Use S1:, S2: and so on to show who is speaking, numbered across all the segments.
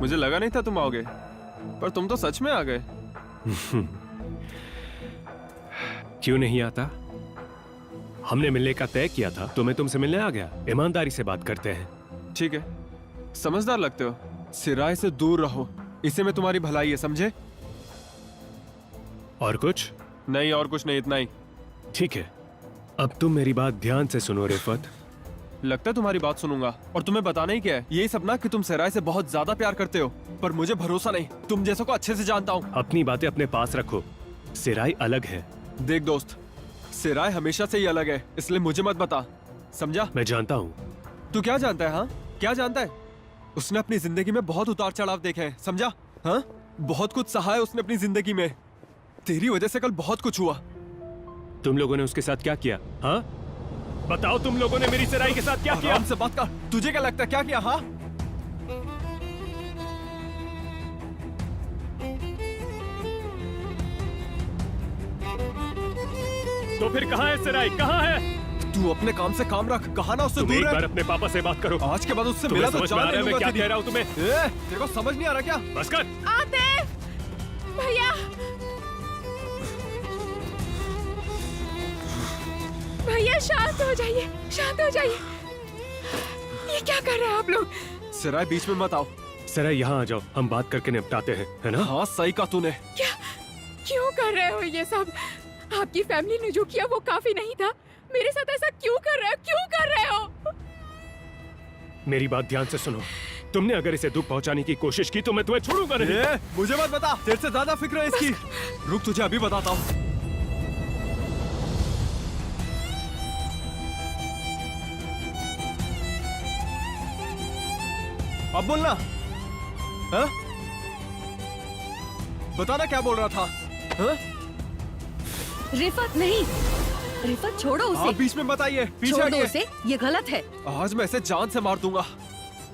S1: मुझे लगा नहीं था तुम आओगे, पर तुम तो सच में आ गए।
S2: क्यों नहीं आता? हमने मिलने का तय किया था तो मैं तुमसे मिलने आ गया। ईमानदारी से बात करते हैं।
S1: ठीक है, समझदार लगते हो। सिराय से दूर रहो, इसे में तुम्हारी भलाई है, समझे?
S2: और कुछ
S1: नहीं, और कुछ नहीं, इतना ही।
S2: ठीक है, अब तुम मेरी बात ध्यान से सुनो रिफत।
S1: लगता है तुम्हारी बात सुनूंगा, और तुम्हें बताना ही क्या है, यही सब ना कि तुम सिराय से बहुत ज्यादा प्यार करते हो, पर मुझे भरोसा नहीं। तुम जैसों को अच्छे से जानता हूँ।
S2: अपनी बातें अपने पास रखो। सिराय अलग है।
S1: देख दोस्त, सिराय हमेशा से ही अलग है, इसलिए मुझे मत बता, समझा?
S2: मैं जानता हूँ।
S1: तू क्या जानता है? हाँ, क्या जानता है? उसने अपनी जिंदगी में बहुत उतार चढ़ाव देखे हैं, समझा? हाँ, बहुत कुछ सहा है उसने अपनी जिंदगी में। तेरी वजह से कल बहुत कुछ हुआ।
S2: तुम लोगों ने उसके साथ क्या किया? हाँ, बताओ, तुम लोगों ने मेरी सिराई के साथ क्या किया?
S1: आराम से बात कर। तुझे क्या लगता है क्या किया? हाँ,
S2: तो फिर कहाँ है सिराई? कहाँ है?
S1: तू अपने काम से काम रख, कहा ना उससे
S2: तुम एक
S1: दूर
S2: बार
S1: रह।
S2: अपने पापा से बात करो।
S1: आज के बाद उससे
S2: तुम्हें
S1: मिला तो
S2: समझ में आ
S1: जान
S2: रहा है
S1: ले
S2: मैं
S1: लूंगा
S2: क्या
S1: तेरी।
S2: कह रहा हूँ तुम्हें?
S1: तेरे को समझ नहीं आ रहा क्या?
S2: बस कर।
S3: आतिफ भैया, भैया शांत हो जाइए, शांत हो जाइए। ये क्या कर रहे हैं आप लोग?
S1: सिराय बीच में मत आओ।
S2: सिराई यहाँ आ जाओ, हम बात करके निपटाते हैं, है ना?
S1: हाँ, सही कहा तूने।
S3: क्या, क्यों कर रहे हो ये सब? आपकी फैमिली ने जो किया वो काफी नहीं था। मेरे साथ ऐसा क्यों कर रहे हो? क्यों कर रहे हो?
S2: मेरी बात ध्यान से सुनो। तुमने अगर इसे दुख पहुंचाने की कोशिश की तो मैं तुम्हें छोड़ूंगा नहीं।
S1: मुझे मत बता, तेरे से ज्यादा फिक्र है इसकी। रुक, तुझे अभी बताता हूँ। अब बोलना। हाँ? बताना क्या बोल रहा था? हाँ?
S4: रिफत नहीं, रिफत छोड़ो उसे।
S1: आप बीच में बताइए, पीछे
S4: छोड़ दो
S1: हटिए।
S4: उसे, ये गलत है।
S1: आज मैं इसे जान से मार दूंगा।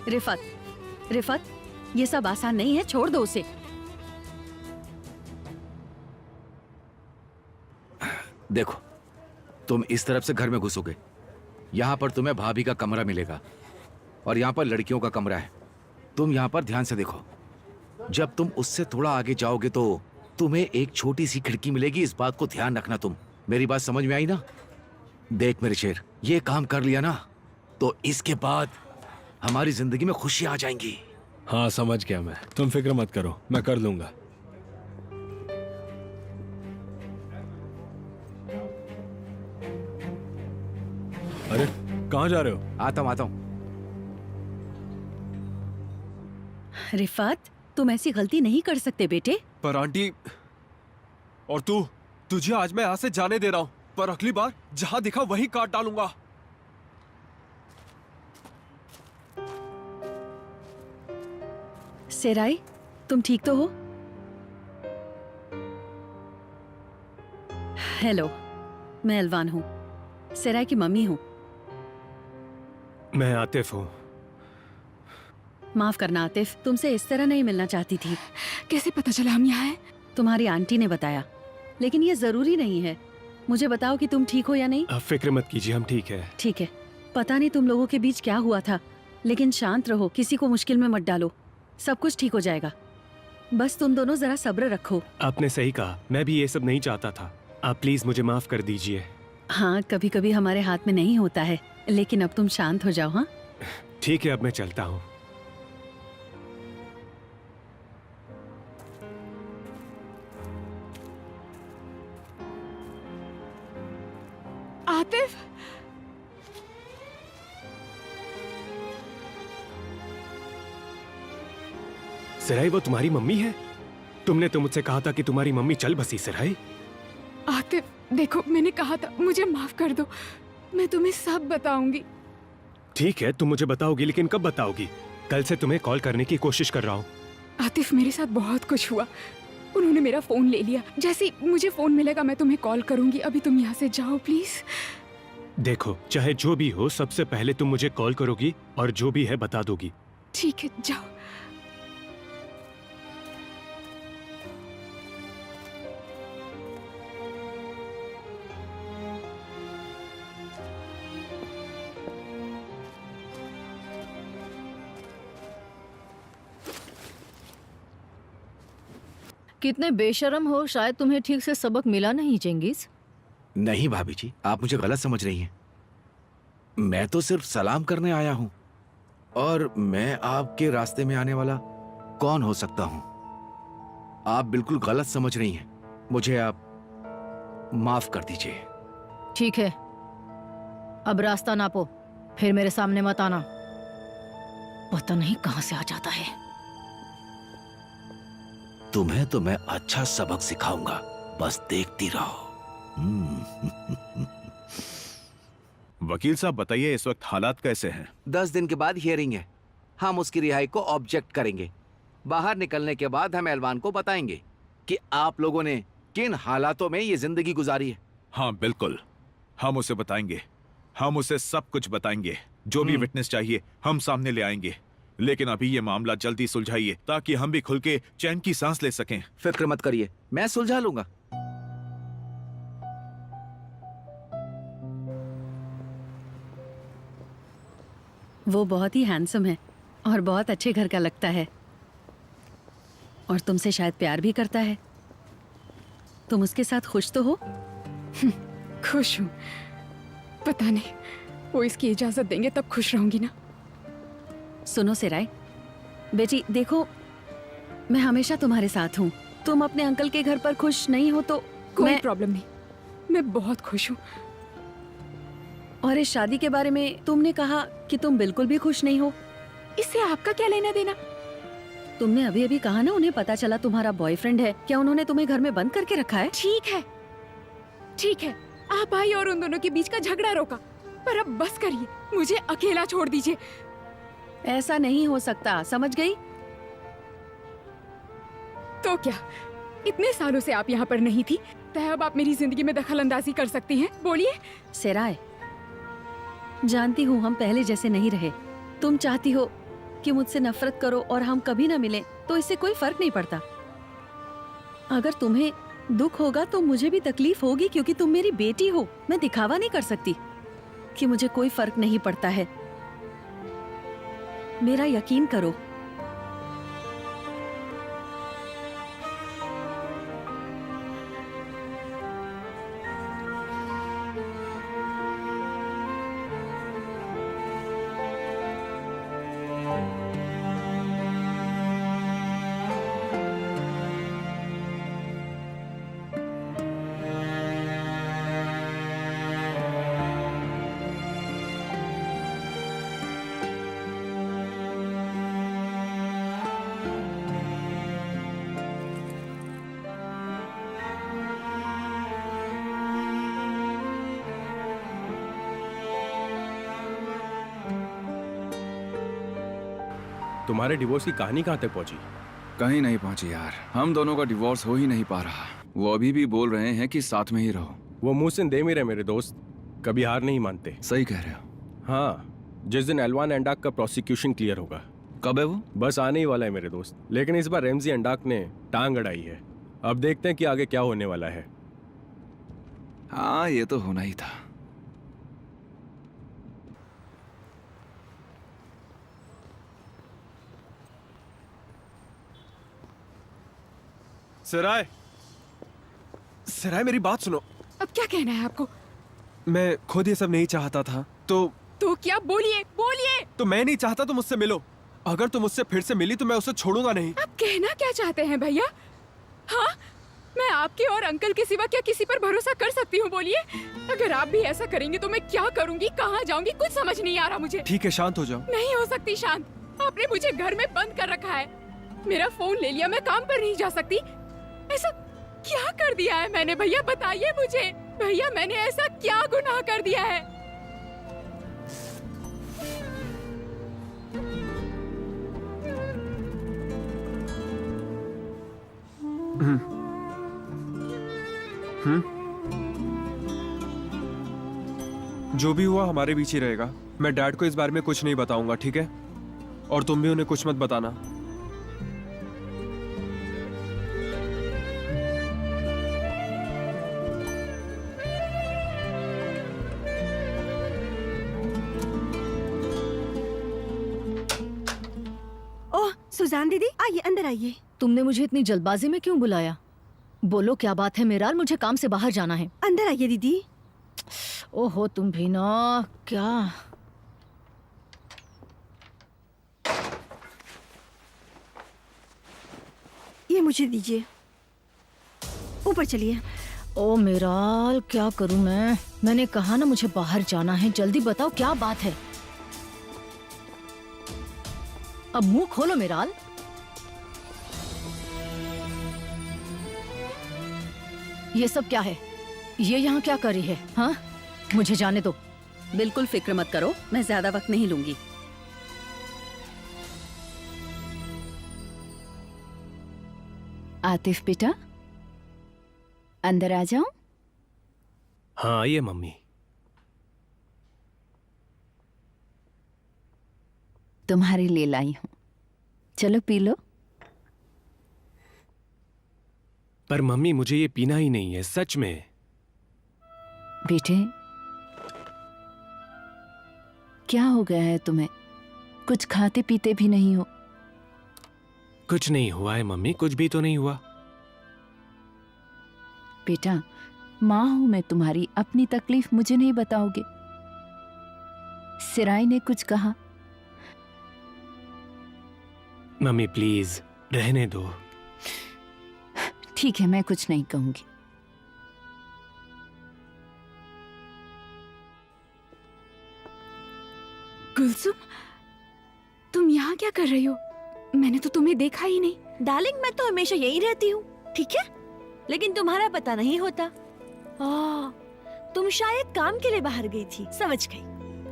S4: रिफत, रिफत, ये सब आसान नहीं है, छोड़ दो उसे।
S5: देखो, तुम इस तरफ से घर में घुसोगे, यहाँ पर तुम्हें भाभी का कमरा मिलेगा और यहाँ पर लड़कियों का कमरा है। तुम यहाँ पर ध्यान से देखो। जब तुम उससे थोड़ा आगे जाओगे तो तुम्हें एक छोटी सी खिड़की मिलेगी, इस बात को ध्यान रखना। तुम मेरी बात समझ में आई ना? देख मेरे शेर, ये काम कर लिया ना तो इसके बाद हमारी जिंदगी में खुशी आ जाएंगी।
S6: हाँ, समझ गया मैं, तुम फिक्र मत करो, मैं कर लूंगा। अरे कहाँ जा रहे हो?
S5: आता हूँ।
S4: रिफत, तुम ऐसी गलती नहीं कर सकते बेटे।
S1: पर आंटी, और तुझे आज मैं यहाँ से जाने दे रहा हूँ, पर अगली बार जहाँ दिखा वहीं काट डालूंगा।
S4: सिराई, तुम ठीक तो हो? हेलो, मैं अलवान हूँ, सिराई की मम्मी हूँ।
S2: मैं आतिफ हूँ।
S4: माफ करना आतिफ, तुमसे इस तरह नहीं मिलना चाहती थी।
S3: कैसे पता चला हम यहाँ हैं?
S4: तुम्हारी आंटी ने बताया, लेकिन ये जरूरी नहीं है। मुझे बताओ कि तुम ठीक हो या नहीं।
S2: अब फिक्र मत कीजिए, हम ठीक है।
S4: ठीक है, पता नहीं तुम लोगों के बीच क्या हुआ था, लेकिन शांत रहो, किसी को मुश्किल में मत डालो, सब कुछ ठीक हो जाएगा। बस तुम दोनों जरा सब्र रखो।
S2: आपने सही कहा, मैं भी ये सब नहीं चाहता था। आप प्लीज मुझे माफ कर दीजिए।
S4: हाँ, कभी कभी हमारे हाथ में नहीं होता है, लेकिन अब तुम शांत हो जाओ। हाँ,
S2: ठीक है, अब मैं चलता हूँ।
S3: आतिफ,
S2: सिराई, वो तुम्हारी मम्मी है? तुमने तो मुझसे कहा था कि तुम्हारी मम्मी चल बसी। सिराई,
S3: आतिफ देखो, मैंने कहा था, मुझे माफ कर दो, मैं तुम्हें सब बताऊंगी।
S2: ठीक है, तुम मुझे बताओगी, लेकिन कब बताओगी? कल से तुम्हें कॉल करने की कोशिश कर रहा हूँ।
S3: आतिफ, मेरे साथ बहुत कुछ हुआ। उन्होंने मेरा फोन ले लिया। जैसे ही मुझे फोन मिलेगा मैं तुम्हें कॉल करूंगी। अभी तुम यहाँ से जाओ प्लीज।
S2: देखो, चाहे जो भी हो, सबसे पहले तुम मुझे कॉल करोगी और जो भी है बता दोगी।
S3: ठीक है, जाओ।
S7: कितने बेशर्म हो, शायद तुम्हें ठीक से सबक मिला नहीं चेंगिस।
S5: नहीं भाभी जी, आप मुझे गलत समझ रही हैं। मैं तो सिर्फ सलाम करने आया हूं, और मैं आपके रास्ते में आने वाला कौन हो सकता हूं? आप बिल्कुल गलत समझ रही हैं। मुझे आप माफ कर दीजिए।
S7: ठीक है, अब रास्ता नापो, फिर मेरे सामने मत आना। पता नहीं कहां से आ जाता है।
S5: तुम्हें तो मैं अच्छा सबक सिखाऊंगा, बस देखती रहो।
S8: वकील साहब बताइए, इस वक्त हालात कैसे हैं?
S5: 10 दिन के बाद हियरिंग है। हम उसकी रिहाई को ऑब्जेक्ट करेंगे। बाहर निकलने के बाद हम एलवान को बताएंगे कि आप लोगों ने किन हालातों में ये जिंदगी गुजारी है।
S8: हाँ बिल्कुल, हम उसे बताएंगे। हम उसे सब कुछ बताएंगे। जो भी विटनेस चाहिए हम सामने ले आएंगे। लेकिन अभी ये मामला जल्दी सुलझाइए ताकि हम भी खुल के चैन की सांस ले सकें।
S5: फिक्र मत करिए, मैं सुलझा लूंगा।
S4: वो बहुत ही हैंडसम है और बहुत अच्छे घर का लगता है, और तुमसे शायद प्यार भी करता है। तुम उसके साथ खुश तो हो?
S3: खुश हूँ। पता नहीं, वो इसकी इजाजत देंगे तब खुश रहूंगी ना।
S4: सुनो सिराय, बेटी देखो, मैं हमेशा तुम्हारे साथ हूँ। तुम अपने अंकल के घर पर खुश नहीं हो तो
S3: कोई
S4: मैं...
S3: प्रॉब्लम नहीं, मैं बहुत खुश हूँ।
S4: और इस शादी के बारे में तुमने कहा कि तुम बिल्कुल भी खुश नहीं हो।
S3: इससे आपका क्या लेना देना?
S4: तुमने अभी अभी कहा ना उन्हें पता चला तुम्हारा बॉयफ्रेंड है। क्या उन्होंने तुम्हें घर में बंद करके रखा है?
S3: ठीक है, आप आई और उन दोनों के बीच का झगड़ा रोका, पर अब बस करिए, मुझे अकेला छोड़ दीजिए।
S4: ऐसा नहीं हो सकता, समझ गई?
S3: तो क्या इतने सालों से आप यहाँ पर नहीं थी, तो अब आप मेरी जिंदगी में दखल अंदाजी कर सकती हैं? बोलिए।
S4: सिराय, जानती हूँ हम पहले जैसे नहीं रहे। तुम चाहती हो कि मुझसे नफरत करो और हम कभी न मिलें, तो इससे कोई फर्क नहीं पड़ता। अगर तुम्हें दुख होगा तो मुझे भी तकलीफ होगी, क्योंकि तुम मेरी बेटी हो। मैं दिखावा नहीं कर सकती कि मुझे कोई फर्क नहीं पड़ता है। मेरा यकीन करो।
S2: तुम्हारे डिवोर्स की कहानी कहाँ तक पहुंची?
S9: कहीं नहीं पहुंची यार। हम दोनों का डिवोर्स हो ही नहीं पा रहा। वो अभी भी बोल रहे हैं कि साथ में ही रहो।
S2: वो मुहसिन दे मेरे दोस्त कभी हार नहीं मानते।
S9: सही कह रहे हो।
S2: हाँ, जिस दिन एलवान एंडाक का प्रोसिक्यूशन क्लियर होगा।
S9: कब है वो?
S2: बस आने ही वाला है मेरे दोस्त। लेकिन इस बार रेमजी एंडाक ने टांग अड़ाई है। अब देखते हैं कि आगे क्या होने वाला है।
S9: हाँ, ये तो होना ही था।
S1: सिराय, मेरी बात सुनो।
S3: अब क्या कहना है आपको?
S1: मैं खुद ये सब नहीं चाहता था, तो
S3: क्या? बोलिए बोलिए।
S1: तो मैं नहीं चाहता तुम मुझसे मिलो। अगर तुम मुझसे फिर से मिली तो मैं उसे छोड़ूंगा नहीं।
S3: आप कहना क्या चाहते हैं भैया? हाँ, मैं आपके और अंकल के सिवा क्या किसी पर भरोसा कर सकती हूँ? बोलिए। अगर आप भी ऐसा करेंगे तो मैं क्या करूँगी, कहाँ जाऊँगी, कुछ समझ नहीं आ रहा मुझे।
S1: ठीक है, शांत हो जाओ।
S3: नहीं हो सकती शांत। आपने मुझे घर में बंद कर रखा है, मेरा फोन ले लिया, मैं काम पर नहीं जा सकती। ऐसा क्या कर दिया है मैंने? भैया बताइए मुझे। भैया, मैंने ऐसा क्या गुनाह कर दिया है?
S1: जो भी हुआ हमारे बीच ही रहेगा। मैं डैड को इस बारे में कुछ नहीं बताऊंगा, ठीक है? और तुम भी उन्हें कुछ मत बताना।
S10: सुजान दीदी आइए, अंदर आइए।
S7: तुमने मुझे इतनी जल्दबाजी में क्यों बुलाया? बोलो क्या बात है मेराल, मुझे काम से बाहर जाना है।
S10: अंदर आइए दीदी।
S7: ओहो तुम भी ना, क्या
S10: ये मुझे दीजिए, ऊपर चलिए।
S7: ओ मेराल, क्या करूं मैं? मैंने कहा ना मुझे बाहर जाना है, जल्दी बताओ क्या बात है। अब मुंह खोलो मेराल। ये सब क्या है? ये यहाँ क्या कर रही है? हाँ, मुझे जाने दो।
S4: बिल्कुल फिक्र मत करो, मैं ज्यादा वक्त नहीं लूंगी।
S10: आतिफ बेटा, अंदर आ जाओ।
S2: हाँ आइए मम्मी।
S10: तुम्हारे लिए लाई हूँ, चलो पी लो।
S2: पर मम्मी मुझे ये पीना ही नहीं है, सच में।
S10: बेटे, क्या हो गया है तुम्हें? कुछ खाते पीते भी नहीं हो।
S2: कुछ नहीं हुआ है मम्मी, कुछ भी तो नहीं हुआ।
S10: बेटा, माँ हूं मैं तुम्हारी, अपनी तकलीफ मुझे नहीं बताओगे? सिराई ने कुछ कहा?
S2: मम्मी प्लीज रहने दो।
S10: ठीक है, मैं कुछ नहीं कहूंगी।
S3: गुलसुम, तुम यहाँ क्या कर रही हो? मैंने तो तुम्हें देखा ही नहीं।
S10: डार्लिंग, मैं तो हमेशा यही रहती हूँ, ठीक है? लेकिन तुम्हारा पता नहीं होता। तुम शायद काम के लिए बाहर गई थी, समझ गई।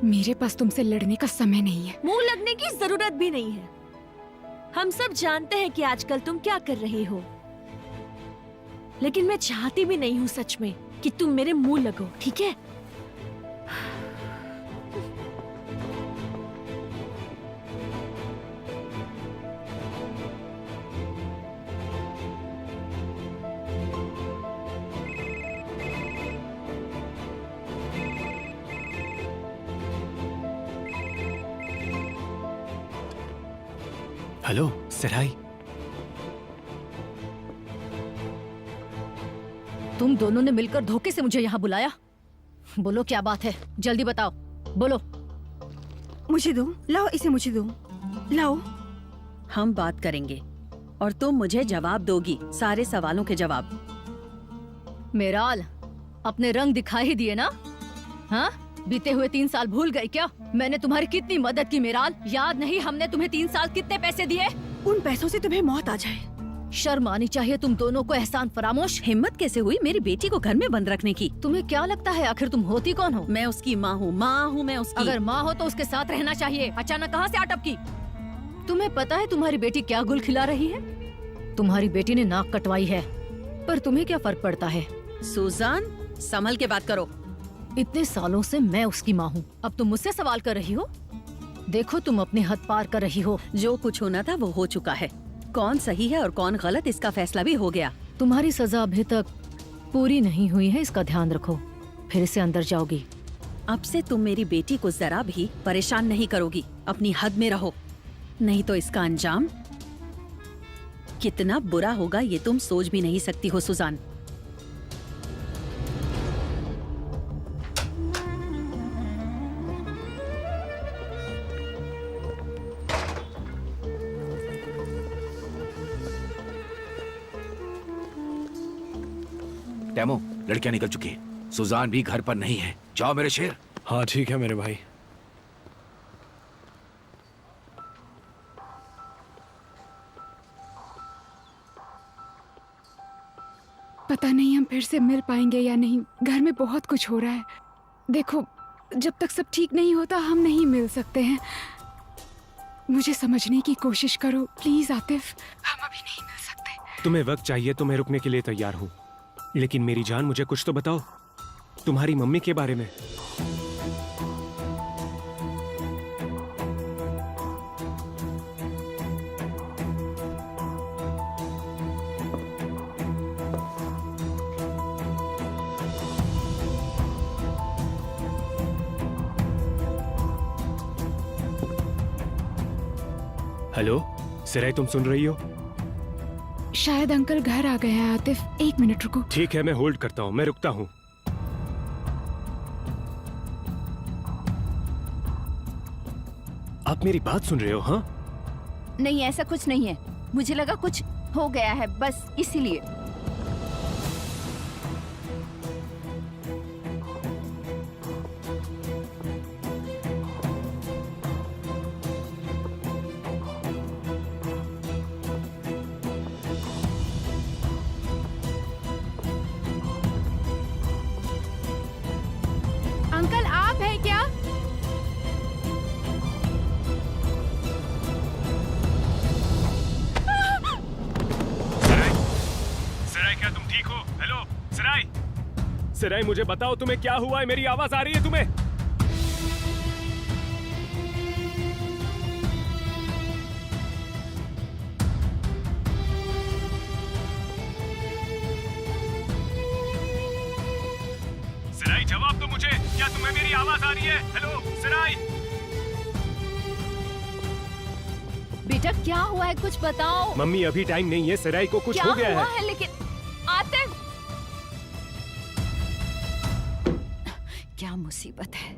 S3: मेरे पास तुमसे लड़ने का समय नहीं है।
S10: मुंह लगने की जरूरत भी नहीं है। हम सब जानते हैं कि आजकल तुम क्या कर रही हो, लेकिन मैं चाहती भी नहीं हूँ सच में कि तुम मेरे मुंह लगो, ठीक है?
S2: हेलो सिराई।
S7: तुम दोनों ने मिलकर धोखे से मुझे यहाँ बुलाया। बोलो क्या बात है, जल्दी बताओ, बोलो।
S10: मुझे दो, लाओ इसे, मुझे दो, लाओ।
S4: हम बात करेंगे और तुम मुझे जवाब दोगी, सारे सवालों के जवाब।
S7: मेराल, अपने रंग दिखा ही दिए ना? हाँ, बीते हुए 3 साल भूल गई क्या? मैंने तुम्हारी कितनी मदद की मेराल, याद नहीं हमने तुम्हें 3 साल कितने पैसे दिए?
S10: उन पैसों से तुम्हें मौत आ जाए।
S7: शर्म आनी चाहिए तुम दोनों को। एहसान फरामोश।
S4: हिम्मत कैसे हुई मेरी बेटी को घर में बंद रखने की?
S7: तुम्हें क्या लगता है आखिर तुम होती कौन हो?
S4: मैं उसकी माँ हूँ, माँ हूँ मैं उसकी।
S7: अगर माँ हो तो उसके साथ रहना चाहिए। अचानक कहाँ से अटक की? तुम्हें पता है तुम्हारी बेटी क्या गुल खिला रही है? तुम्हारी बेटी ने नाक कटवाई है, पर तुम्हें क्या फर्क पड़ता है?
S4: सुजान, संभल के बात करो।
S7: इतने सालों से मैं उसकी माँ हूँ, अब तुम मुझसे सवाल कर रही हो? देखो तुम अपने हद पार कर रही हो।
S4: जो कुछ होना था वो हो चुका है। कौन सही है और कौन गलत, इसका फैसला भी हो गया।
S7: तुम्हारी सजा अभी तक पूरी नहीं हुई है, इसका ध्यान रखो, फिर से अंदर जाओगी।
S4: अब से तुम मेरी बेटी को जरा भी परेशान नहीं करोगी। अपनी हद में रहो, नहीं तो इसका अंजाम कितना बुरा होगा ये तुम सोच भी नहीं सकती हो सुजान।
S5: टेमो, लड़कियां निकल चुकी है, सुजान भी घर पर नहीं है। जाओ मेरे शेर।
S6: हाँ ठीक है मेरे भाई।
S3: पता नहीं हम फिर से मिल पाएंगे या नहीं। घर में बहुत कुछ हो रहा है। देखो, जब तक सब ठीक नहीं होता हम नहीं मिल सकते हैं। मुझे समझने की कोशिश करो प्लीज आतिफ, हम अभी नहीं मिल सकते।
S2: तुम्हें वक्त चाहिए तो मैं रुकने के लिए तैयार हूँ, लेकिन मेरी जान मुझे कुछ तो बताओ तुम्हारी मम्मी के बारे में। हेलो सिराई तुम सुन रही हो?
S3: शायद अंकल घर आ गए हैं। आतिफ, 1 मिनट रुको।
S2: ठीक है, मैं होल्ड करता हूँ, मैं रुकता हूँ। आप मेरी बात सुन रहे हो? हाँ,
S11: नहीं, ऐसा कुछ नहीं है। मुझे लगा कुछ हो गया है, बस इसीलिए।
S3: अंकल आप हैं क्या?
S2: सिराई, क्या तुम ठीक हो? हेलो सिराई, सिराई मुझे बताओ तुम्हें क्या हुआ है? मेरी आवाज आ रही है तुम्हें? सिराई जवाब दो मुझे, क्या तुम्हें मेरी आवाज आ रही है? हेलो सिराई।
S11: बेटा क्या हुआ है, कुछ बताओ।
S2: मम्मी अभी टाइम नहीं है, सिराई को कुछ
S11: क्या
S2: हो गया
S11: हुआ
S2: है।
S11: है लेकिन आतिफ, क्या मुसीबत है।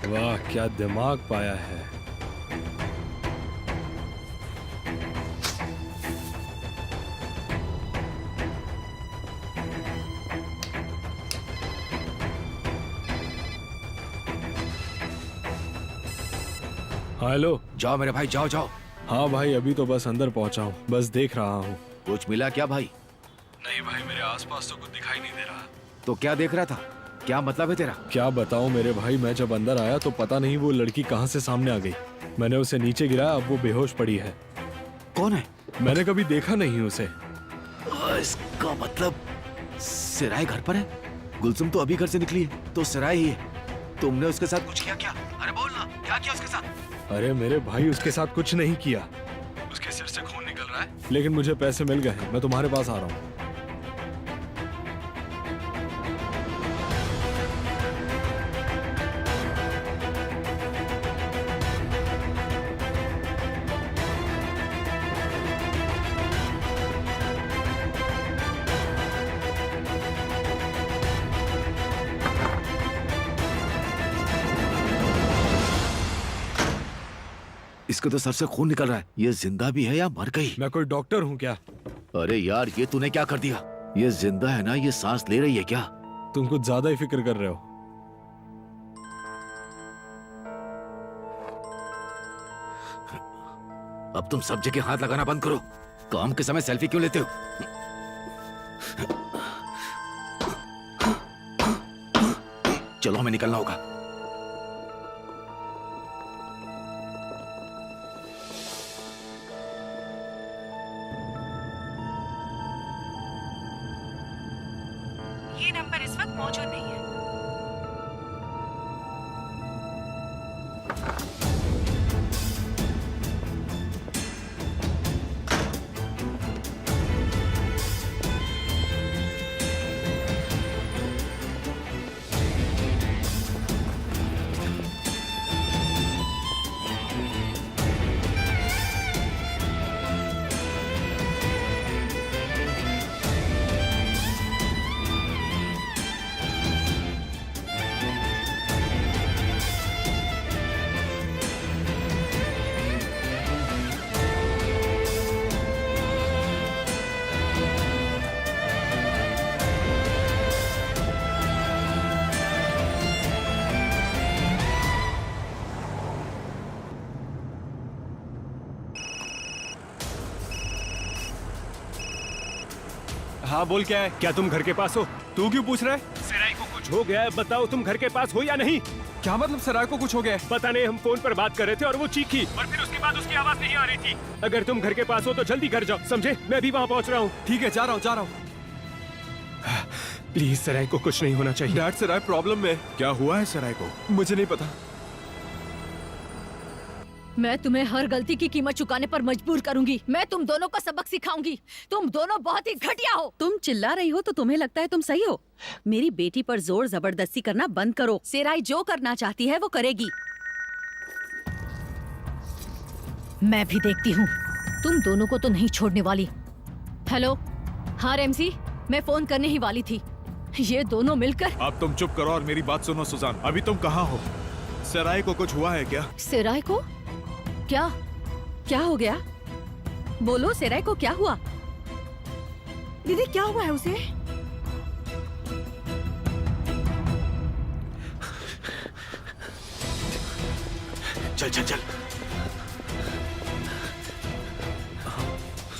S6: वाह, क्या दिमाग पाया है। हाँ हेलो।
S5: जाओ मेरे भाई, जाओ जाओ।
S6: हाँ भाई, अभी तो बस अंदर पहुंचा हूँ, बस देख रहा हूँ।
S5: कुछ मिला क्या भाई?
S6: नहीं भाई, मेरे आसपास तो कुछ दिखाई नहीं दे रहा।
S5: तो क्या देख रहा था? क्या मतलब है तेरा?
S6: क्या बताऊं मेरे भाई, मैं जब अंदर आया तो पता नहीं वो लड़की कहाँ से सामने आ गई। मैंने उसे नीचे गिराया, अब वो बेहोश पड़ी है।
S5: कौन है?
S6: मैंने कभी देखा नहीं उसे।
S5: इसका मतलब सिराय घर पर है। गुलसुम तो अभी घर से निकली है, तो सिराय ही है। तुमने उसके साथ कुछ किया क्या? अरे बोल ना, क्या किया उसके साथ?
S6: अरे मेरे भाई, उसके साथ कुछ नहीं किया। उसके सिर से खून निकल रहा है, लेकिन मुझे पैसे मिल गए हैं। मैं तुम्हारे पास आ रहा हूँ।
S5: इसके तो सर से खून निकल रहा है। ये जिंदा भी है या मर गई?
S6: मैं कोई डॉक्टर हूँ क्या?
S5: अरे यार, ये तूने क्या कर दिया? ये जिंदा है ना? ये सांस ले रही है क्या?
S6: तुम कुछ ज्यादा ही फिक्र कर रहे हो।
S5: अब तुम सब जगह हाथ लगाना बंद करो। काम के समय सेल्फी क्यों लेते हो? चलो, हमें निकलना होगा।
S4: वक्त मौजूद नहीं है।
S1: हाँ बोल, क्या है?
S2: क्या तुम घर के पास हो?
S1: तू क्यों पूछ रहा है?
S2: सराय को कुछ हो गया है, बताओ तुम घर के पास हो या नहीं?
S1: क्या मतलब सराय को कुछ हो गया है?
S2: पता नहीं, हम फोन पर बात कर रहे थे और वो चीखी और फिर उसके बाद उसकी आवाज नहीं आ रही थी। अगर तुम घर के पास हो तो जल्दी घर जाओ, समझे? मैं भी वहाँ पहुँच रहा हूँ।
S1: ठीक है, जा रहा हूँ।
S2: प्लीज सराय को कुछ नहीं होना चाहिए।
S1: डैड, सराय प्रॉब्लम में।
S8: क्या हुआ है सराय को?
S1: मुझे नहीं पता।
S7: मैं तुम्हें हर गलती की कीमत चुकाने पर मजबूर करूंगी। मैं तुम दोनों को सबक सिखाऊंगी। तुम दोनों बहुत ही घटिया हो।
S4: तुम चिल्ला रही हो तो तुम्हें लगता है तुम सही हो? मेरी बेटी पर जोर जबरदस्ती करना बंद करो। सेराई जो करना चाहती है वो करेगी।
S7: मैं भी देखती हूँ। तुम दोनों को तो नहीं छोड़ने वाली। हेलो, हाँ रेमसी, मैं फोन करने ही वाली थी। ये दोनों मिलकर।
S8: अब तुम चुप करो और मेरी बात सुनो सुजान। अभी तुम कहाँ हो? सराय को कुछ हुआ है क्या?
S7: सेराय को?
S4: क्या हो गया? बोलो, सेराय को क्या हुआ?
S10: दीदी क्या हुआ है उसे?
S5: चल चल चल,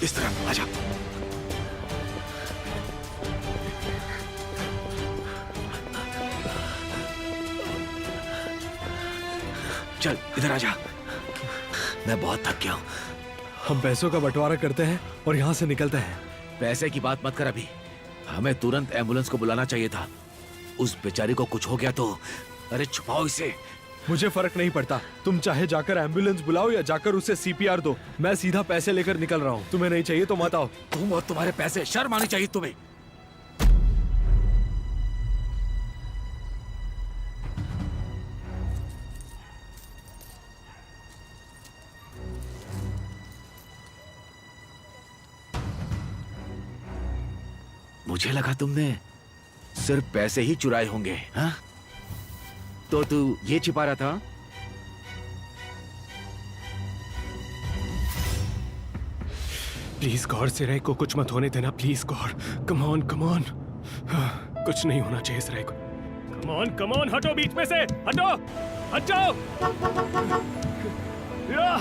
S5: इस तरफ आजा। चल इधर आजा, मैं बहुत थक गया हूँ।
S6: हम पैसों का बंटवारा करते हैं और यहाँ से निकलते हैं।
S5: पैसे की बात मत कर अभी, हमें तुरंत एम्बुलेंस को बुलाना चाहिए था। उस बेचारी को कुछ हो गया तो। अरे छुपाओ इसे।
S6: मुझे फर्क नहीं पड़ता, तुम चाहे जाकर एम्बुलेंस बुलाओ या जाकर उसे सीपीआर दो। मैं सीधा पैसे लेकर निकल रहा हूँ। तुम्हें नहीं चाहिए तो मत आओ।
S5: तुम और तुम्हारे पैसे, शर्म आनी चाहिए तुम्हें। मुझे लगा तुमने सिर्फ पैसे ही चुराए होंगे। हाँ? तो तू ये छिपा रहा था?
S2: प्लीज गौर, सराय को कुछ मत होने देना। Please Gaur, come on come on. कुछ नहीं होना चाहिए सराय को। कम ऑन, हटो बीच में से, हटो, हट जाओ। या!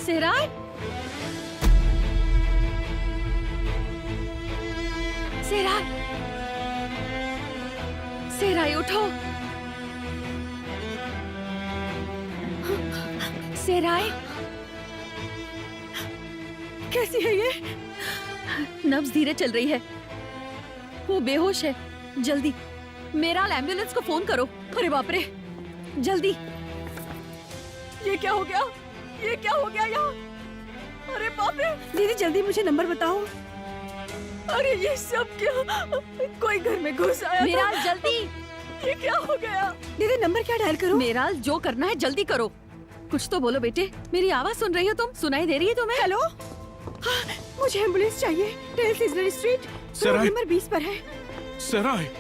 S4: सेराय, सेराय, सेराय उठो। सेराय, कैसी है ये? नब्ज धीरे चल रही है, वो बेहोश है। जल्दी मेरा एम्बुलेंस को फोन करो। अरे बाप रे, जल्दी। ये क्या हो गया? ये क्या हो गया यहाँ? अरे बाप रे! दीदी जल्दी मुझे नंबर बताओ।
S10: अरे ये सब क्या? कोई घर में घुस आया था।
S7: मीराल जल्दी।
S10: ये क्या हो गया?
S4: दीदी नंबर क्या डायल करूं? मेराल जो करना है जल्दी करो। कुछ तो बोलो बेटे, मेरी आवाज सुन रही हो तुम? सुनाई दे रही है तुम्हें?
S10: हेलो, मुझे एम्बुलेंस चाहिए। टेल सीजनरी स्ट्रीट
S8: सराय।
S10: नंबर 20 पर है।
S8: सराय,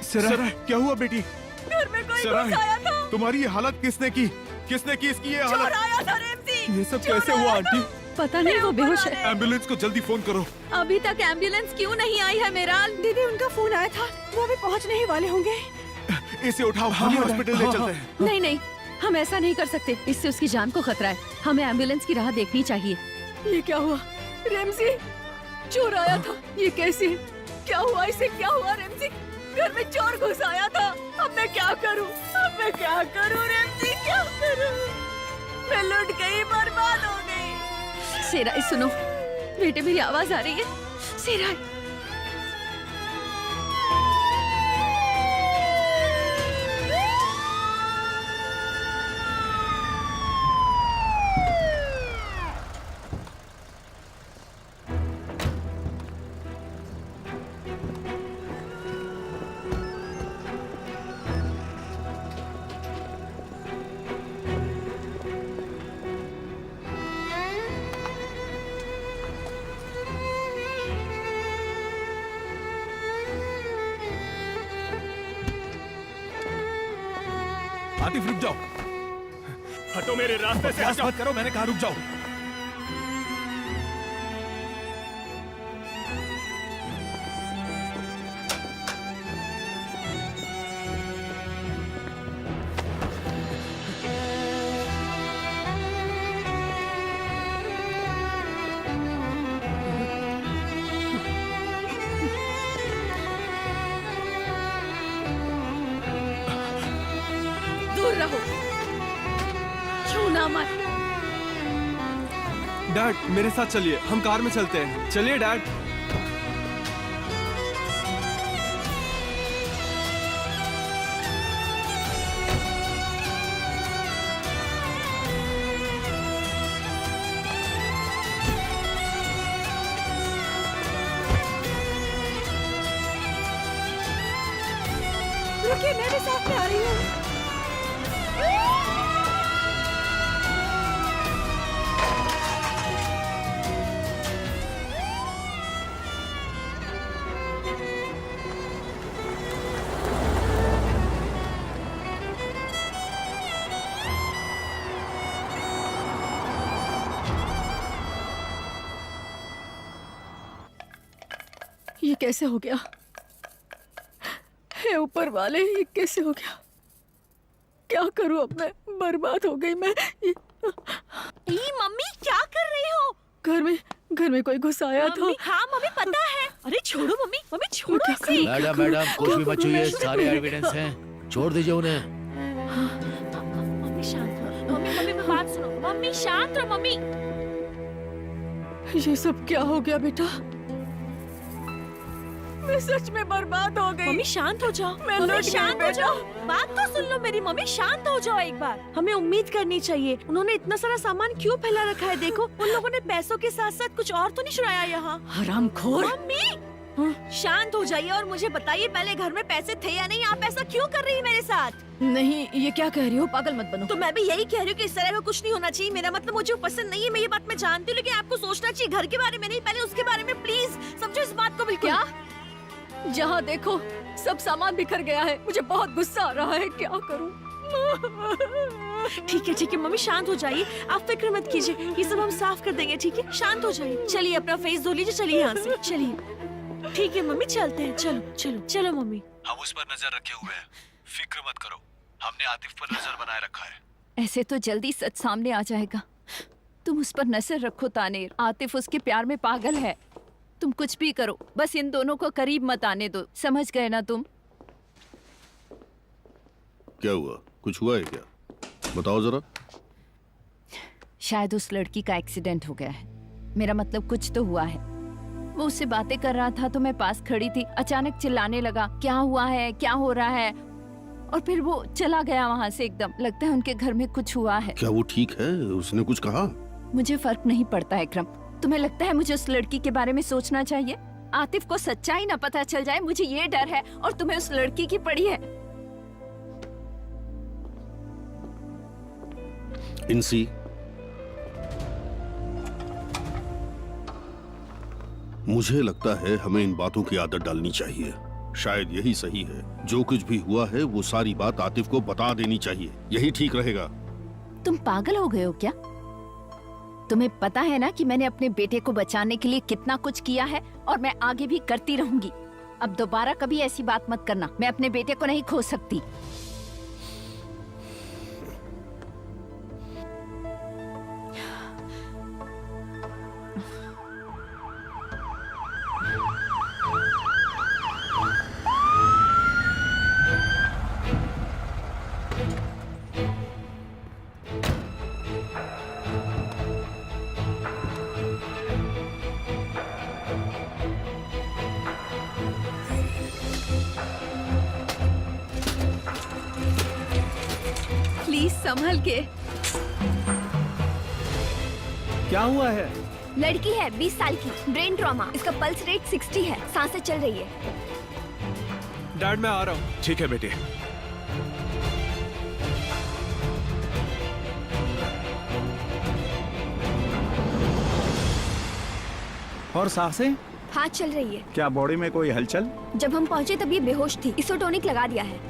S8: सराय, क्या हुआ बेटी?
S10: घर में कोई
S8: सराय,
S10: घुस आया था।
S8: तुम्हारी ये हालत किसने की? किसने की इसकी ये
S10: चोर
S8: हालत?
S10: आया था रेमसी।
S1: ये सब कैसे हुआ आंटी?
S4: पता नहीं वो बेहोश है।
S8: एम्बुलेंस को जल्दी फोन करो।
S4: अभी तक एम्बुलेंस क्यों नहीं आई है मेराल?
S10: दीदी उनका फोन आया था, वो अभी पहुंचने ही वाले होंगे।
S8: इसे उठाओ, हम हॉस्पिटल ले चलते हैं।
S4: नहीं नहीं, हम ऐसा नहीं कर सकते। इससे उसकी जान को खतरा है। हमें एम्बुलेंस की राह देखनी चाहिए।
S10: ये क्या हुआ? रेमसी, चोर आया था। ये कैसे? क्या हुआ इसे? क्या हुआ रेमसी? घर में चोर घुस आया था। अब मैं क्या करूं? अब मैं क्या करूं रेमसी? क्या करूं? मैं लुट गई, बर्बाद हो गई।
S4: सेराई सुनो बेटे, मेरी आवाज आ रही है? सेराई,
S8: आतिफ रुक जाओ।
S2: हटो मेरे रास्ते से,
S8: बकवास मत करो, मैंने कहा रुक जाओ।
S4: दूर रहो, छूना मत।
S1: डैड मेरे साथ चलिए, हम कार में चलते हैं। चलिए डैड।
S10: रुकिए, मैं भी साथ में आ रही हूँ।
S4: ये कैसे हो गया? हे ऊपर वाले, ये कैसे हो गया? क्या करूं अब मैं? बर्बाद हो गई मैं।
S10: मम्मी क्या कर रही हो?
S4: घर में कोई घुस आया था।
S10: हाँ मम्मी पता है। अरे छोड़ो मम्मी, मम्मी छोड़ो इसे।
S5: मैडम मैडम कुछ भी मत छूइए, सारे एविडेंस हैं, छोड़ दीजिए उन्हें।
S10: मम्मी शांत रहो। मम्मी मम्मी मेरी बात सुनो। मम्मी शांत रहो मम्मी।
S4: ये सब क्या हो गया बेटा? मैं सच में बर्बाद हो गई।
S10: मम्मी शांत हो जाओ।
S4: मैं
S10: मम्मी
S4: लुट गई
S10: शांत हो
S4: बेटा।
S10: जाओ। बात तो सुन लो मेरी। मम्मी शांत हो जाओ एक बार। हमें उम्मीद करनी चाहिए। उन्होंने इतना सारा सामान क्यों फैला रखा है? देखो उन लोगों ने पैसों के साथ साथ कुछ और तो नहीं चुराया यहाँ।
S4: हरामखोर।
S10: मम्मी शांत हो जाइए और मुझे बताइए पहले घर में पैसे थे या नहीं? आप ऐसा क्यों कर रही है मेरे साथ?
S4: नहीं, ये क्या कह रही हो? पागल मत बनो।
S10: तो मैं भी यही कह रही हूँ कि इस तरह का कुछ नहीं होना चाहिए। मेरा मतलब मुझे वो पसंद नहीं है, मैं ये बात मैं जानती हूँ, लेकिन आपको सोचना चाहिए घर के बारे में नहीं, पहले उसके बारे में। प्लीज समझो इस बात को बिल्कुल।
S4: क्या? जहाँ देखो सब सामान बिखर गया है। मुझे बहुत गुस्सा आ रहा है, क्या करूं?
S10: ठीक है मम्मी शांत हो जाइए। आप फिक्र मत कीजिए, ये सब हम साफ कर देंगे। ठीक है शांत हो जाइए। चलिए अपना फेस धो लीजिए। चलिए यहाँ से चलिए। ठीक है मम्मी चलते हैं। चलो चलो चलो मम्मी।
S8: हम उस पर नजर रखे हुए हैं, फिक्र मत करो, हमने आतिफ पर नजर बनाए रखा है।
S11: ऐसे तो जल्दी सच सामने आ जाएगा। तुम उस पर नजर रखो तानेर। आतिफ उसके प्यार में पागल है। तुम कुछ भी करो, बस इन दोनों को करीब मत आने दो। समझ गए ना तुम?
S12: क्या हुआ? कुछ हुआ है क्या? बताओ जरा।
S11: शायद उस लड़की का एक्सीडेंट हो गया है। मेरा मतलब कुछ तो हुआ है। वो उससे बातें कर रहा था तो मैं पास खड़ी थी। अचानक चिल्लाने लगा, क्या हुआ है, क्या हो रहा है, और फिर वो चला गया वहाँ से एकदम। लगता है उनके घर में कुछ हुआ है।
S12: क्या वो ठीक है? उसने कुछ कहा?
S11: मुझे फर्क नहीं पड़ता इकरम। तुम्हें लगता है मुझे उस लड़की के बारे में सोचना चाहिए? आतिफ को सच्चाई ना पता चल जाए, मुझे ये डर है। और तुम्हें उस लड़की की पड़ी है।
S12: इंसी, मुझे लगता है हमें इन बातों की आदत डालनी चाहिए। शायद यही सही है। जो कुछ भी हुआ है वो सारी बात आतिफ को बता देनी चाहिए। यही ठीक रहेगा।
S11: तुम पागल हो गए हो क्या? तुम्हें पता है ना कि मैंने अपने बेटे को बचाने के लिए कितना कुछ किया है और मैं आगे भी करती रहूंगी। अब दोबारा कभी ऐसी बात मत करना। मैं अपने बेटे को नहीं खो सकती।
S4: प्लीज संभल के।
S6: क्या हुआ है?
S10: लड़की है 20 साल की, ब्रेन ट्रॉमा। इसका पल्स रेट 60 है, सांसें चल रही है।
S1: डैड मैं आ रहा हूँ।
S8: ठीक है बेटे।
S6: और सांसें?
S10: हाथ चल रही है।
S6: क्या बॉडी में कोई हलचल?
S10: जब हम पहुंचे तब ये बेहोश थी। इसोटोनिक लगा दिया है।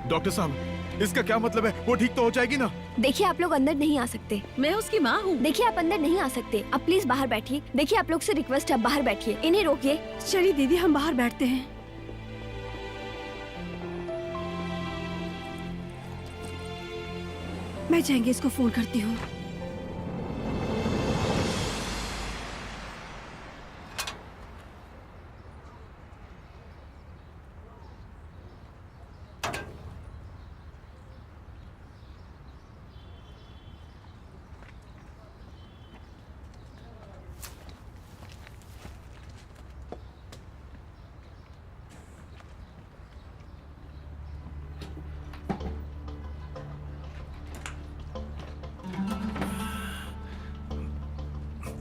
S8: डॉक्टर साहब, इसका क्या मतलब है? वो ठीक तो हो जाएगी ना?
S10: देखिए आप लोग अंदर नहीं आ सकते।
S4: मैं उसकी माँ हूँ।
S10: देखिए आप अंदर नहीं आ सकते। आप प्लीज बाहर बैठिए। देखिए आप लोग से रिक्वेस्ट है, आप बाहर बैठिए। इन्हें रोकिए।
S4: चलिए दीदी हम बाहर बैठते हैं। मैं चेंगेज को फोन करती हूँ।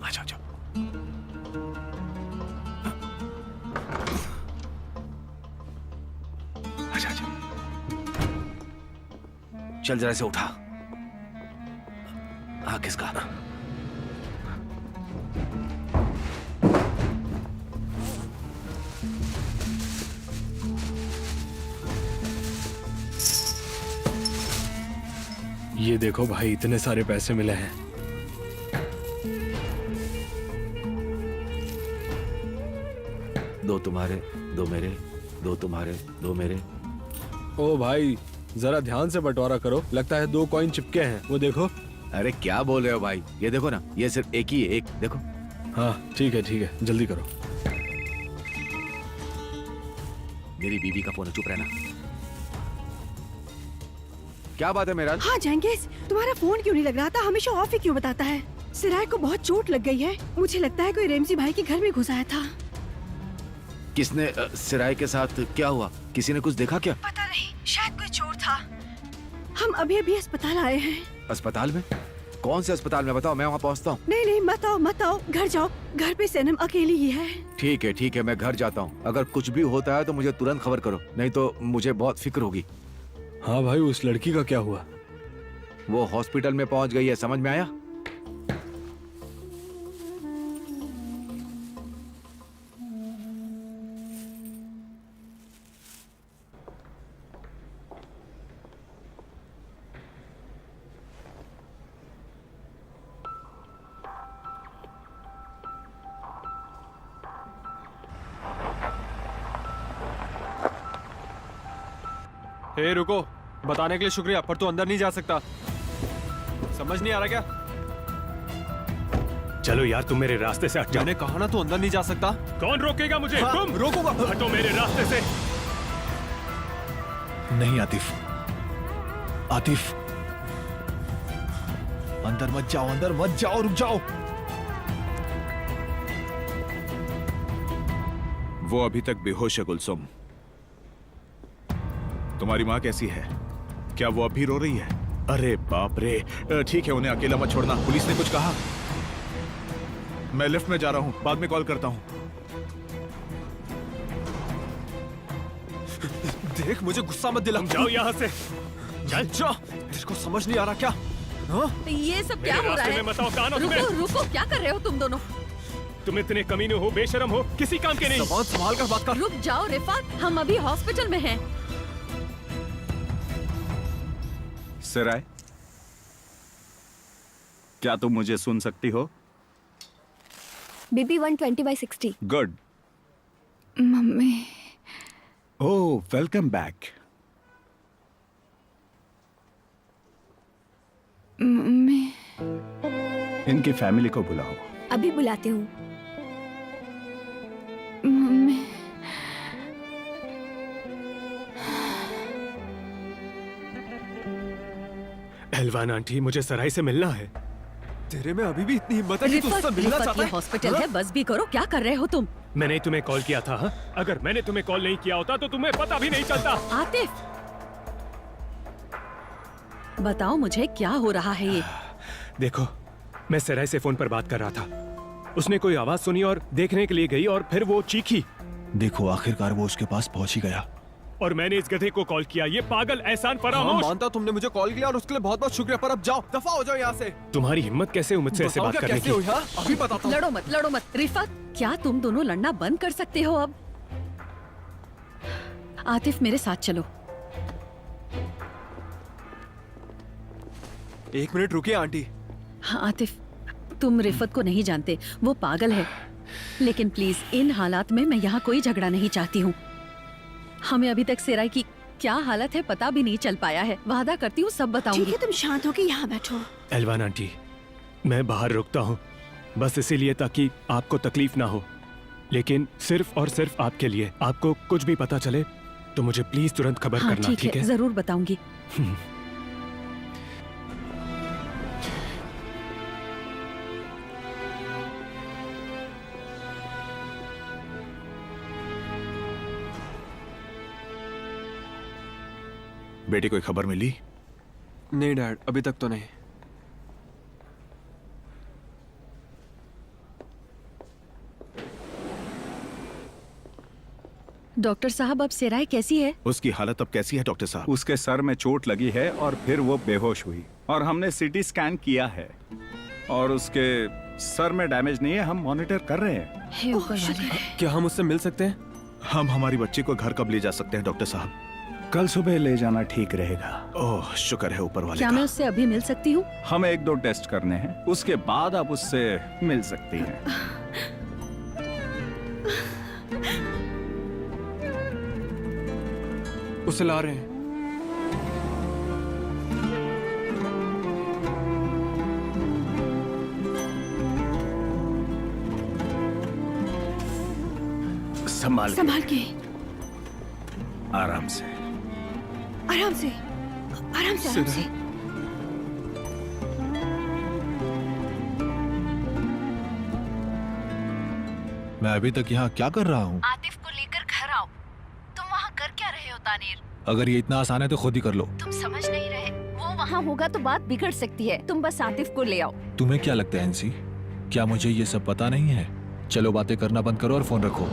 S5: अच्छा अच्छा। अच्छा अच्छा। चल जरा से उठा। हाँ किसका?
S6: ये देखो भाई, इतने सारे पैसे मिले हैं।
S5: दो तुम्हारे, दो मेरे, दो तुम्हारे, दो मेरे।
S6: ओ भाई, जरा ध्यान से बंटवारा करो। लगता है 2 कॉइन चिपके हैं। वो देखो।
S5: अरे क्या बोल रहे हो भाई? ये देखो ना, ये सिर्फ एक ही है, एक देखो।
S6: हाँ ठीक है, जल्दी करो।
S5: मेरी बीबी का फोन है, चुप रहना। क्या बात है मेरा?
S4: हाँ चेंगेज, तुम्हारा फोन क्यों नहीं लग रहा था? हमेशा ऑफ ही क्यों बताता है? सिराय को बहुत चोट लग गई है। मुझे लगता है कोई रेमजी भाई के घर में घुस आया था।
S5: किसने? सिराय के साथ क्या हुआ? किसी ने कुछ देखा क्या?
S4: पता नहीं, शायद कोई चोर था। हम अभी अभी अस्पताल आए हैं।
S5: अस्पताल में? कौन से अस्पताल में? बताओ, मैं वहाँ पहुँचता हूँ।
S4: नहीं मत आओ, घर जाओ। घर पे सनम अकेली ही है।
S5: ठीक है, मैं घर जाता हूँ। अगर कुछ भी होता है तो मुझे तुरंत खबर करो, नहीं तो मुझे बहुत फिक्र होगी।
S6: हाँ भाई, उस लड़की का क्या हुआ?
S5: वो हॉस्पिटल में पहुँच गई है, समझ में आया?
S1: हे रुको, बताने के लिए शुक्रिया, पर तू अंदर नहीं जा सकता। समझ नहीं आ रहा क्या?
S2: चलो यार, तुम मेरे रास्ते से हट जाओ।
S1: मैंने कहा ना तू अंदर नहीं जा सकता।
S2: कौन रोकेगा मुझे?
S1: हाँ,
S2: तुम
S1: रोकूंगा।
S2: हटो मेरे रास्ते से।
S8: नहीं आतिफ, आतिफ अंदर मत जाओ, रुक जाओ। वो अभी तक बेहोश है गुलसुम। तुम्हारी माँ कैसी है? क्या वो अब भी रो रही है? अरे बाप रे, ठीक है, उन्हें अकेला मत छोड़ना। पुलिस ने कुछ कहा? मैं लिफ्ट में जा रहा हूँ, बाद में कॉल करता हूँ।
S1: देख, मुझे गुस्सा मत दिला।
S2: जाओ यहाँ से।
S1: चल जा। तेरे को समझ नहीं आ रहा क्या? हाँ?
S4: ये सब क्या
S2: मेरे
S4: हो रहा
S2: रास्ते
S4: है?
S2: में मत आओ, कान हो
S4: रुको
S2: तुम्हें।
S4: रुको, क्या कर रहे हो तुम दोनों?
S2: तुम इतने कमीने हो, बेशरम हो, किसी काम के नहीं।
S1: जबान संभाल कर बात कर।
S4: रुक जाओ रिफात, हम अभी हॉस्पिटल में हैं।
S13: सराय, क्या तुम मुझे सुन सकती हो?
S10: बीबी 120/60।
S13: गुड।
S10: मम्मी।
S13: ओह, वेलकम बैक।
S10: मम्मी।
S13: इनकी फैमिली को बुलाओ।
S10: अभी बुलाती हूँ। मम्मी।
S2: एल्वान आंटी, मुझे सराय से मिलना है।
S1: तेरे में अभी भी इतनी हिम्मत है कि तू उससे मिलना
S4: रिफत,
S1: चाहता
S4: ये
S1: है?
S4: हॉस्पिटल
S1: हाँ?
S4: है, बस भी करो। क्या कर रहे हो तुम?
S2: मैंने ही तुम्हें कॉल किया था। हाँ? अगर मैंने तुम्हें कॉल नहीं किया होता तो तुम्हें पता भी नहीं चलता।
S4: आतिफ, बताओ मुझे क्या हो रहा है ये?
S2: देखो, मैं सराय से फोन पर बात कर रहा था। उसने कोई आवाज सुनी और देखने के लिए गई और फिर वो चीखी।
S6: देखो, आखिरकार वो उसके पास पहुंच ही गया।
S2: और मैंने इस गधे को कॉल किया। ये पागल एहसान
S1: हाँ,
S2: फरामोश।
S1: मानता तुमने मुझे कॉल किया और उसके लिए बहुत बहुत शुक्रिया, पर अब जाओ, दफा हो जाओ यहाँ से।
S2: तुम्हारी हिम्मत कैसे हुई मुझसे ऐसे
S1: बताओ
S2: बात
S1: क्या,
S2: करने
S1: कैसे
S2: की?
S1: हुई? हाँ, अभी बताता हूँ।
S4: लड़ो मत, लड़ो मत। रिफत, क्या तुम दोनों लड़ना बंद कर सकते हो अब? आतिफ, मेरे साथ चलो।
S1: एक मिनट रुकिए आंटी।
S4: हाँ आतिफ, तुम रिफत को नहीं जानते, वो पागल है। लेकिन प्लीज, इन हालात में मैं यहाँ कोई झगड़ा नहीं चाहती हूँ। हमें अभी तक सेराय की क्या हालत है पता भी नहीं चल पाया है। वादा करती हूँ सब बताऊंगी।
S10: ठीक है, तुम शांत होके यहाँ बैठो।
S2: एल्वान आंटी, मैं बाहर रुकता हूँ बस इसीलिए ताकि आपको तकलीफ ना हो, लेकिन सिर्फ और सिर्फ आपके लिए। आपको कुछ भी पता चले तो मुझे प्लीज तुरंत खबर
S4: हाँ
S2: करना, ठीक है?
S4: जरूर बताऊंगी।
S8: बेटी कोई खबर मिली?
S1: नहीं डैड, अभी तक तो नहीं।
S4: डॉक्टर साहब, अब सेराय कैसी है?
S8: उसकी हालत अब कैसी है डॉक्टर साहब?
S13: उसके सर में चोट लगी है और फिर वो बेहोश हुई और हमने सीटी स्कैन किया है और उसके सर में डैमेज नहीं है। हम मॉनिटर कर रहे हैं।
S4: हे ऊपर वाले।
S1: क्या हम उससे मिल सकते हैं?
S8: हम हमारी बच्ची को घर कब ले जा सकते हैं डॉक्टर साहब?
S13: कल सुबह ले जाना ठीक रहेगा।
S8: ओह, शुक्र है ऊपर वाले
S4: क्या
S8: का।
S4: मैं उससे अभी मिल सकती हूँ?
S13: हमें 1-2 टेस्ट करने हैं, उसके बाद आप उससे मिल सकती हैं।
S1: उसे ला रहे हैं।
S13: संभाल
S10: संभाल के,
S13: आराम से।
S10: आराम से, आराम से, आराम से।
S6: मैं अभी तक यहाँ क्या कर रहा हूँ?
S11: आतिफ को लेकर घर आओ। तुम वहाँ कर क्या रहे हो तानीर?
S6: अगर ये इतना आसान है तो खुद ही कर लो।
S11: तुम समझ नहीं रहे, वो वहाँ होगा तो बात बिगड़ सकती है। तुम बस आतिफ को ले आओ।
S6: तुम्हें क्या लगता है एनसी, क्या मुझे ये सब पता नहीं है? चलो बातें करना बंद करो और फोन रखो।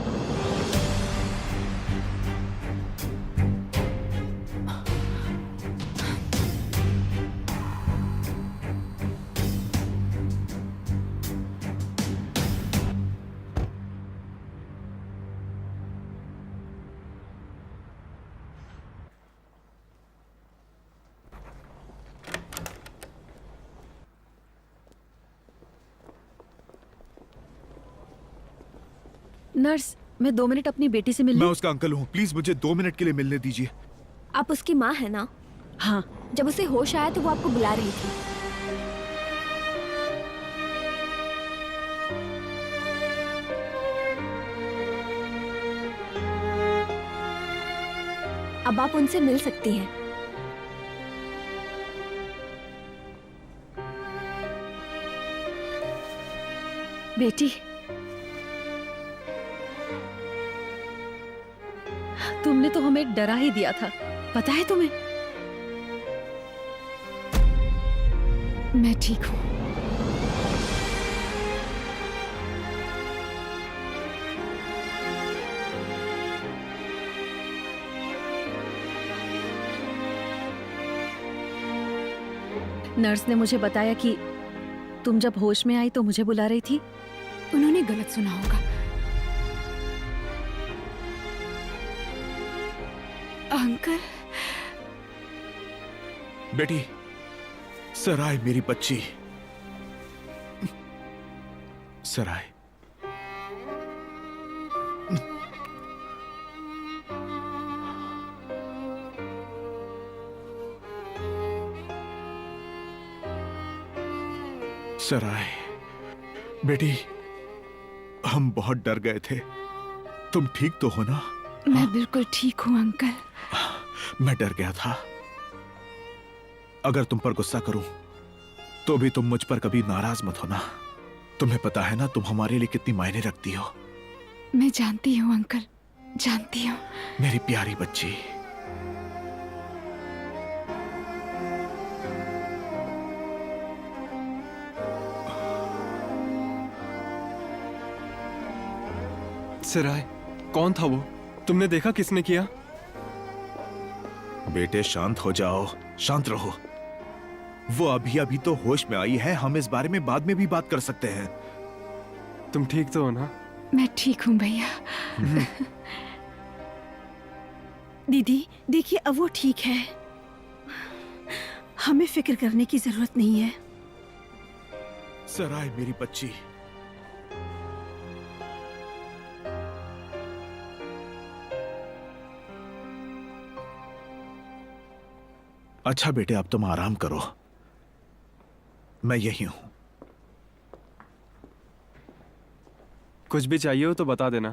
S4: नर्स, मैं 2 मिनट अपनी बेटी से मिल
S8: मैं
S4: लूं?
S8: उसका अंकल हूँ, प्लीज मुझे 2 मिनट के लिए मिलने दीजिए।
S10: आप उसकी माँ है ना?
S4: हाँ।
S10: जब उसे होश आया तो वो आपको बुला रही थी। अब आप उनसे मिल सकती हैं।
S4: बेटी, तुमने तो हमें डरा ही दिया था, पता है तुम्हें?
S3: मैं ठीक हूँ।
S4: नर्स ने मुझे बताया कि तुम जब होश में आई तो मुझे बुला रही थी।
S3: उन्होंने गलत सुना होगा। अंकल।
S8: बेटी, सराय मेरी बच्ची, सराय। सराय, बेटी, हम बहुत डर गए थे। तुम ठीक तो हो ना?
S3: मैं बिल्कुल ठीक हूँ अंकल।
S8: मैं डर गया था। अगर तुम पर गुस्सा करूं तो भी तुम मुझ पर कभी नाराज मत होना। तुम्हें पता है ना तुम हमारे लिए कितनी मायने रखती हो।
S3: मैं जानती हूँ अंकल, जानती हूँ।
S8: मेरी प्यारी बच्ची।
S1: सराय, कौन था वो? तुमने देखा किसने किया?
S8: बेटे शांत हो जाओ, शांत रहो। वो अभी अभी तो होश में आई है, हम इस बारे में बाद में भी बात कर सकते हैं।
S1: तुम ठीक तो हो ना?
S3: मैं ठीक हूँ भैया।
S10: दीदी देखिए, अब वो ठीक है, हमें फिक्र करने की जरूरत नहीं है।
S8: सराय मेरी बच्ची। अच्छा बेटे, अब तुम आराम करो, मैं यही हूं।
S1: कुछ भी चाहिए हो तो बता देना।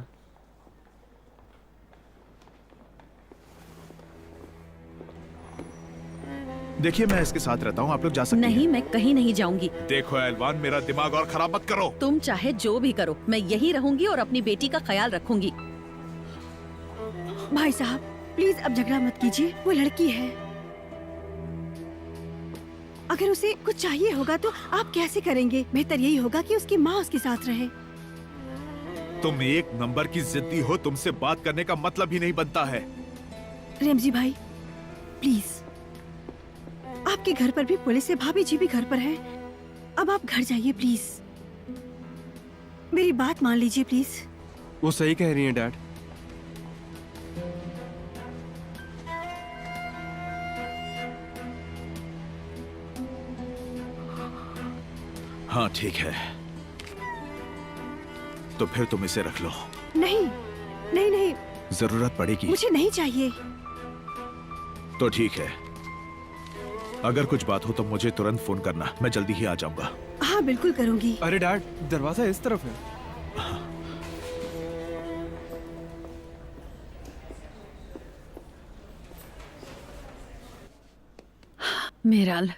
S8: देखिए मैं इसके साथ रहता हूं, आप लोग जा सकते
S4: नहीं, मैं कहीं नहीं जाऊंगी।
S8: देखो एलवान, मेरा दिमाग और खराब मत करो।
S4: तुम चाहे जो भी करो, मैं यहीं रहूंगी और अपनी बेटी का ख्याल रखूंगी।
S10: भाई साहब प्लीज अब झगड़ा मत कीजिए, वो लड़की है, अगर उसे कुछ चाहिए होगा तो आप कैसे करेंगे? बेहतर यही होगा कि उसकी माँ उसके साथ रहे।
S8: तुम एक नंबर की जिद्दी हो, तुमसे बात करने का मतलब ही नहीं बनता है।
S10: रेमजी भाई प्लीज, आपके घर पर भी पुलिस है, भाभी जी भी घर पर है, अब आप घर जाइए प्लीज, मेरी बात मान लीजिए प्लीज।
S1: वो सही कह रही है डैड।
S8: हाँ ठीक है, तो फिर तुम इसे रख लो।
S10: नहीं नहीं नहीं,
S8: जरूरत पड़ेगी।
S10: मुझे नहीं चाहिए।
S8: तो ठीक है, अगर कुछ बात हो तो मुझे तुरंत फोन करना, मैं जल्दी ही आ जाऊंगा।
S10: हाँ बिल्कुल करूंगी।
S1: अरे डैड, दरवाजा इस तरफ है।
S4: मेराल,